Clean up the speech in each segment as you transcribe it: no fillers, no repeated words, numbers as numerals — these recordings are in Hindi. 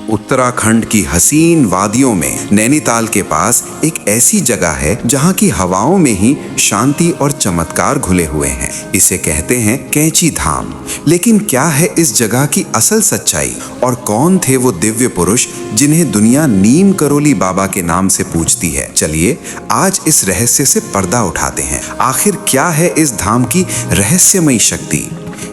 उत्तराखंड की हसीन वादियों में नैनीताल के पास एक ऐसी जगह है जहाँ की हवाओं में ही शांति और चमत्कार घुले हुए हैं। इसे कहते हैं कैंची धाम। लेकिन क्या है इस जगह की असल सच्चाई और कौन थे वो दिव्य पुरुष जिन्हें दुनिया नीम करोली बाबा के नाम से पूजती है? चलिए आज इस रहस्य से पर्दा उठाते हैं। आखिर क्या है इस धाम की रहस्यमयी शक्ति?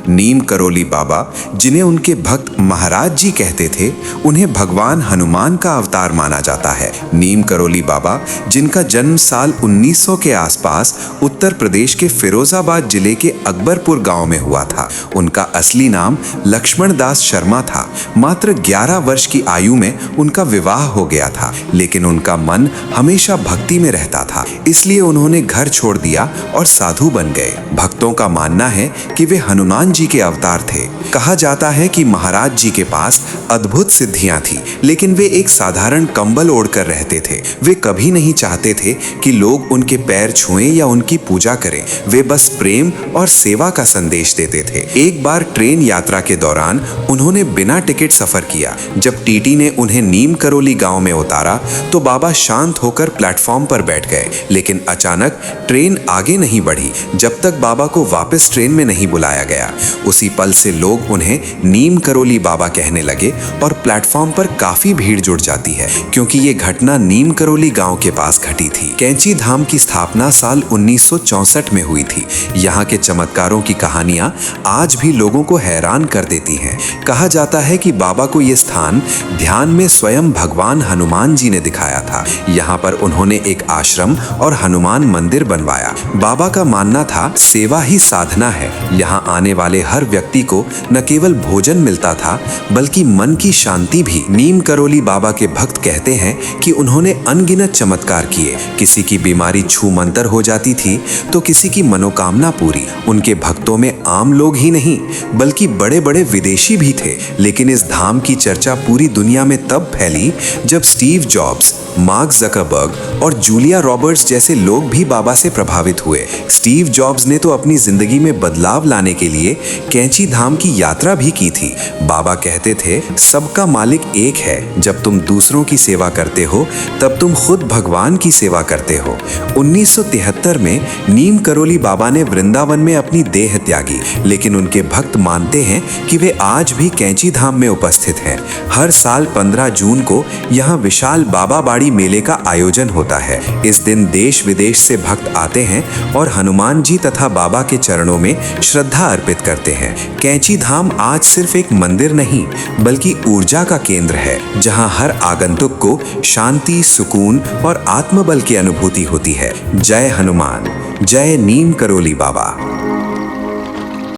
नीम करोली बाबा, जिन्हें उनके भक्त महाराज जी कहते थे, उन्हें भगवान हनुमान का अवतार माना जाता है। नीम करोली बाबा, जिनका जन्म साल 1900 के आसपास उत्तर प्रदेश के फिरोजाबाद जिले के अकबरपुर गांव में हुआ था। उनका असली नाम लक्ष्मण दास शर्मा था। मात्र 11 वर्ष की आयु में उनका विवाह हो गया था, लेकिन उनका मन हमेशा भक्ति में रहता था। इसलिए उन्होंने घर छोड़ दिया और साधु बन गए। भक्तों का मानना है कि वे हनुमान जी के अवतार थे। कहा जाता है कि महाराज जी के पास अद्भुत सिद्धियां थी, लेकिन वे एक साधारण कंबल ओढ़कर रहते थे। वे कभी नहीं चाहते थे कि लोग उनके पैर छुएं या उनकी पूजा करें। वे बस प्रेम और सेवा का संदेश देते थे। एक बार ट्रेन यात्रा के दौरान उन्होंने बिना टिकट सफर किया। जब टीटी ने उन्हें नीम करोली गांव में उतारा तो बाबा शांत होकर प्लेटफॉर्म पर बैठ गए। लेकिन अचानक ट्रेन आगे नहीं बढ़ी जब तक बाबा को वापस ट्रेन में नहीं बुलाया गया। उसी पल से लोग उन्हें नीम करोली बाबा कहने लगे और प्लेटफॉर्म पर काफी भीड़ जुट जाती है, क्योंकि ये घटना नीम करोली गांव के पास घटी थी। कैंची धाम की स्थापना साल 1964 में हुई थी। यहाँ के चमत्कारों की कहानियां आज भी लोगों को हैरान कर देती हैं। कहा जाता है कि बाबा को ये स्थान ध्यान में स्वयं भगवान हनुमान जी ने दिखाया था। यहाँ पर उन्होंने एक आश्रम और हनुमान मंदिर बनवाया। बाबा का मानना था सेवा ही साधना है। यहाँ आने वाले हर व्यक्ति को न केवल भोजन मिलता था, बल्कि मन की शांति भी। नीम करोली बाबा के भक्त कहते हैं कि उन्होंने अनगिनत चमत्कार किए। किसी की बीमारी छू मंतर हो जाती थी तो किसी की मनोकामना पूरी। उनके भक्तों में आम लोग ही नहीं, बल्कि बड़े बड़े विदेशी भी थे। लेकिन इस धाम की चर्चा पूरी दुनिया में तब फैली जब स्टीव जॉब्स, मार्क जकरबर्ग और जूलिया रॉबर्ट्स जैसे लोग भी बाबा से प्रभावित हुए। स्टीव जॉब्स ने तो अपनी जिंदगी में बदलाव लाने के लिए कैंची धाम की यात्रा भी की थी। बाबा कहते थे, सबका मालिक एक है। जब तुम दूसरों की सेवा करते हो तब तुम खुद भगवान की सेवा करते हो। 1973 में नीम करोली बाबा ने वृंदावन में अपनी देह त्यागी, लेकिन उनके भक्त मानते हैं कि वे आज भी कैंची धाम में उपस्थित हैं। हर साल 15 जून को यहाँ विशाल बाबा बाड़ी मेले का आयोजन होता है। इस दिन देश विदेश से भक्त आते हैं और हनुमान जी तथा बाबा के चरणों में श्रद्धा अर्पित करते हैं। कैंची धाम आज सिर्फ एक मंदिर नहीं, बल्कि ऊर्जा का केंद्र है, जहां हर आगंतुक को शांति, सुकून और आत्मबल की अनुभूति होती है। जय हनुमान, जय नीम करोली बाबा।